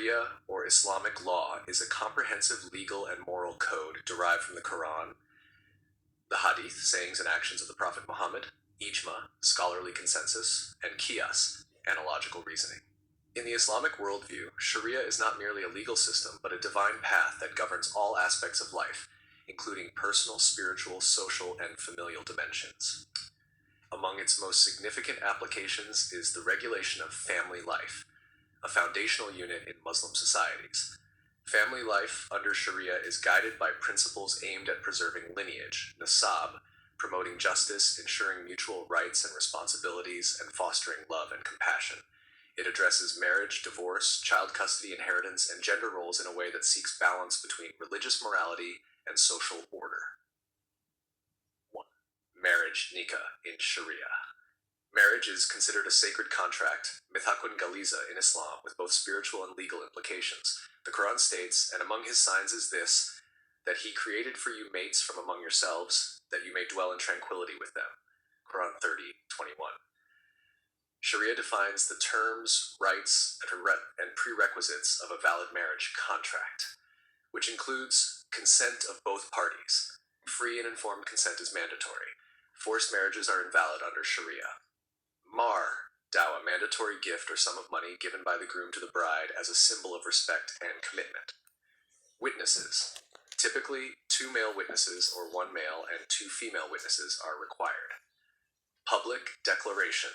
Sharia, or Islamic law, is a comprehensive legal and moral code derived from the Quran, the Hadith, sayings and actions of the Prophet Muhammad, ijma, scholarly consensus, and qiyas, analogical reasoning. In the Islamic worldview, Sharia is not merely a legal system, but a divine path that governs all aspects of life, including personal, spiritual, social, and familial dimensions. Among its most significant applications is the regulation of family life, a foundational unit in Muslim societies. Family life under Sharia is guided by principles aimed at preserving lineage, nasab, promoting justice, ensuring mutual rights and responsibilities, and fostering love and compassion. It addresses marriage, divorce, child custody, inheritance, and gender roles in a way that seeks balance between religious morality and social order. 1. Marriage, nikah, in Sharia. Marriage is considered a sacred contract, mithaqun galiza, in Islam, with both spiritual and legal implications. The Quran states, and among his signs is this, that he created for you mates from among yourselves, that you may dwell in tranquility with them. Quran 30:21. Sharia defines the terms, rights, and prerequisites of a valid marriage contract, which includes consent of both parties. Free and informed consent is mandatory. Forced marriages are invalid under Sharia. Mahr, dawah, mandatory gift or sum of money given by the groom to the bride as a symbol of respect and commitment. Witnesses. Typically, 2 male witnesses or 1 male and 2 female witnesses are required. Public declaration.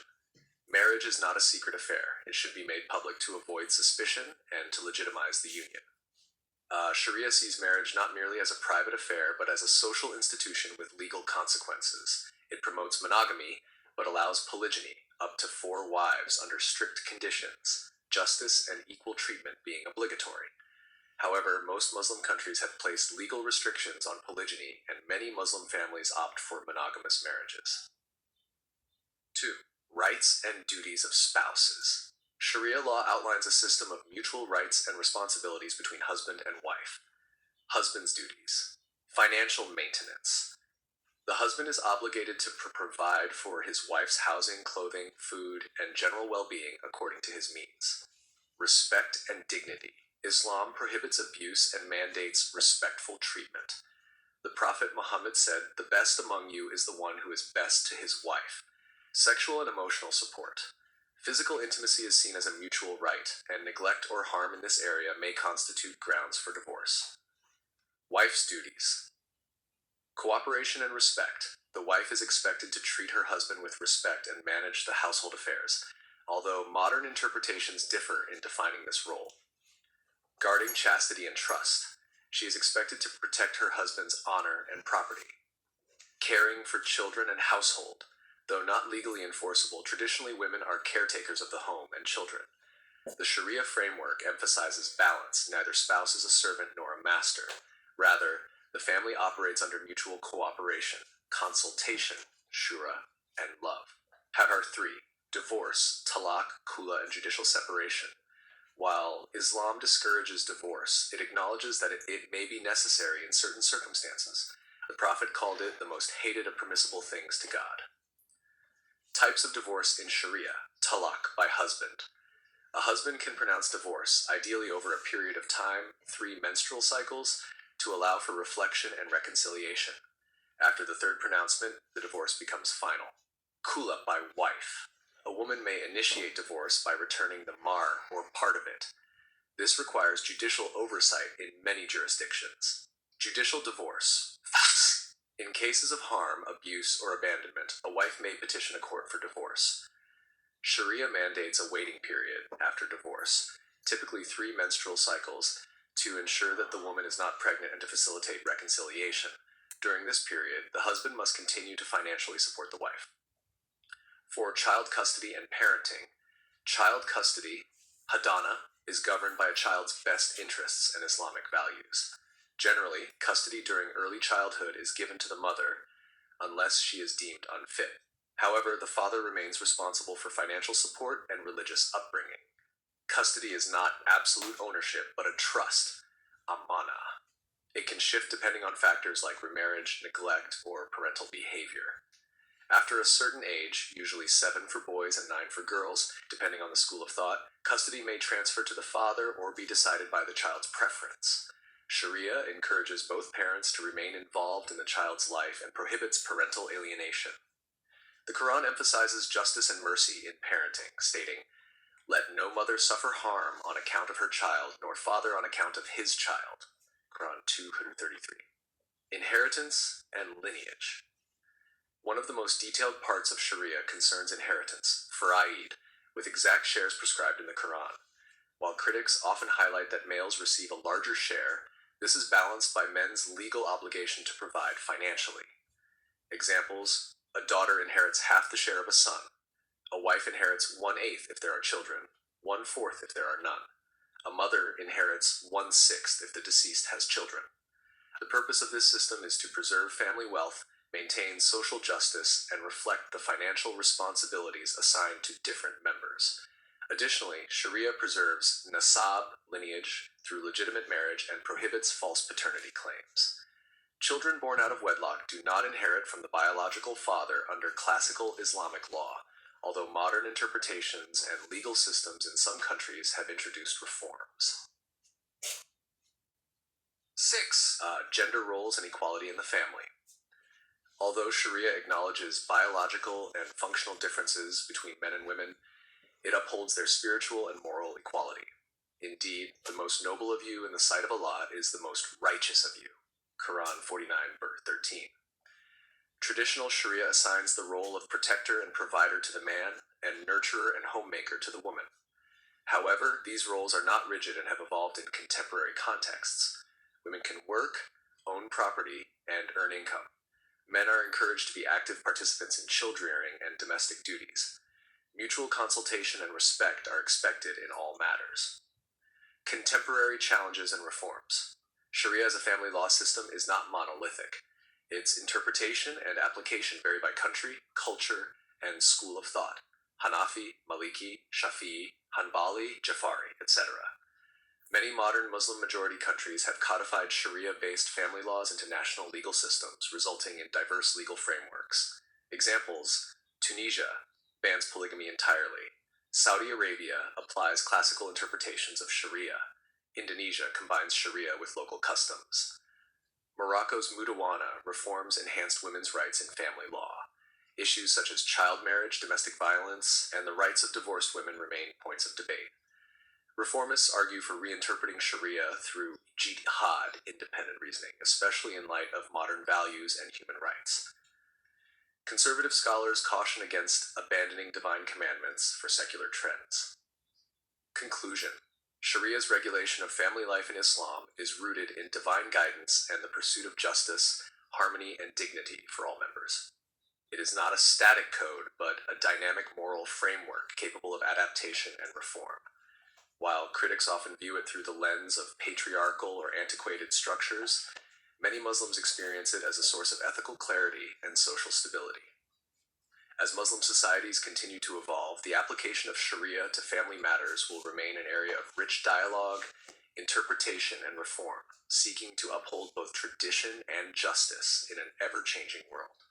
Marriage is not a secret affair. It should be made public to avoid suspicion and to legitimize the union. Sharia sees marriage not merely as a private affair, but as a social institution with legal consequences. It promotes monogamy, but allows polygyny, up to 4 wives under strict conditions, justice and equal treatment being obligatory. However, most Muslim countries have placed legal restrictions on polygyny, and many Muslim families opt for monogamous marriages. 2. Rights and duties of spouses. Sharia law outlines a system of mutual rights and responsibilities between husband and wife. Husband's duties. Financial maintenance. The husband is obligated to provide for his wife's housing, clothing, food, and general well-being according to his means. Respect and dignity. Islam prohibits abuse and mandates respectful treatment. The Prophet Muhammad said, "The best among you is the one who is best to his wife." Sexual and emotional support. Physical intimacy is seen as a mutual right, and neglect or harm in this area may constitute grounds for divorce. Wife's duties. Cooperation and respect. The wife is expected to treat her husband with respect and manage the household affairs, although modern interpretations differ in defining this role. Guarding chastity and trust. She is expected to protect her husband's honor and property. Caring for children and household. Though not legally enforceable, traditionally women are caretakers of the home and children. The Sharia framework emphasizes balance. Neither spouse is a servant nor a master. Rather, the family operates under mutual cooperation, consultation, shura, and love. Hadar 3. Divorce, talaq, khula, and judicial separation. While Islam discourages divorce, it acknowledges that it may be necessary in certain circumstances. The Prophet called it the most hated of permissible things to God. Types of divorce in Sharia. Talaq, by husband. A husband can pronounce divorce, ideally over a period of time, 3 menstrual cycles, to allow for reflection and reconciliation. After the 3rd pronouncement, the divorce becomes final. Khula, by wife. A woman may initiate divorce by returning the mahr, or part of it. This requires judicial oversight in many jurisdictions. Judicial divorce. In cases of harm, abuse, or abandonment, a wife may petition a court for divorce. Sharia mandates a waiting period after divorce, typically 3 menstrual cycles, to ensure that the woman is not pregnant and to facilitate reconciliation. During this period, the husband must continue to financially support the wife. For child custody and parenting, child custody, hadana, is governed by a child's best interests and Islamic values. Generally, custody during early childhood is given to the mother, unless she is deemed unfit. However, the father remains responsible for financial support and religious upbringing. Custody is not absolute ownership, but a trust, amana. It can shift depending on factors like remarriage, neglect, or parental behavior. After a certain age, usually 7 for boys and 9 for girls, depending on the school of thought, custody may transfer to the father or be decided by the child's preference. Sharia encourages both parents to remain involved in the child's life and prohibits parental alienation. The Quran emphasizes justice and mercy in parenting, stating, "Let no mother suffer harm on account of her child, nor father on account of his child." Quran 233. Inheritance and lineage. One of the most detailed parts of Sharia concerns inheritance, fara'id, with exact shares prescribed in the Quran. While critics often highlight that males receive a larger share, this is balanced by men's legal obligation to provide financially. Examples: a daughter inherits half the share of a son. A wife inherits 1/8 if there are children, 1/4 if there are none. A mother inherits 1/6 if the deceased has children. The purpose of this system is to preserve family wealth, maintain social justice, and reflect the financial responsibilities assigned to different members. Additionally, Sharia preserves nasab, lineage, through legitimate marriage and prohibits false paternity claims. Children born out of wedlock do not inherit from the biological father under classical Islamic law, although modern interpretations and legal systems in some countries have introduced reforms. 6. Gender roles and equality in the family. Although Sharia acknowledges biological and functional differences between men and women, it upholds their spiritual and moral equality. Indeed, the most noble of you in the sight of Allah is the most righteous of you. Quran 49:13. Traditional Sharia assigns the role of protector and provider to the man, and nurturer and homemaker to the woman. However, these roles are not rigid and have evolved in contemporary contexts. Women can work, own property, and earn income. Men are encouraged to be active participants in child-rearing and domestic duties. Mutual consultation and respect are expected in all matters. Contemporary challenges and reforms. Sharia as a family law system is not monolithic. Its interpretation and application vary by country, culture, and school of thought: Hanafi, Maliki, Shafi'i, Hanbali, Jafari, etc. Many modern Muslim-majority countries have codified Sharia-based family laws into national legal systems, resulting in diverse legal frameworks. Examples: Tunisia bans polygamy entirely. Saudi Arabia applies classical interpretations of Sharia. Indonesia combines Sharia with local customs. Morocco's Mutawana reforms enhanced women's rights in family law. Issues such as child marriage, domestic violence, and the rights of divorced women remain points of debate. Reformists argue for reinterpreting Sharia through jihad independent reasoning, especially in light of modern values and human rights. Conservative scholars caution against abandoning divine commandments for secular trends. Conclusion: Sharia's regulation of family life in Islam is rooted in divine guidance and the pursuit of justice, harmony, and dignity for all members. It is not a static code, but a dynamic moral framework capable of adaptation and reform. While critics often view it through the lens of patriarchal or antiquated structures, many Muslims experience it as a source of ethical clarity and social stability. As Muslim societies continue to evolve, the application of Sharia to family matters will remain an area of rich dialogue, interpretation, and reform, seeking to uphold both tradition and justice in an ever-changing world.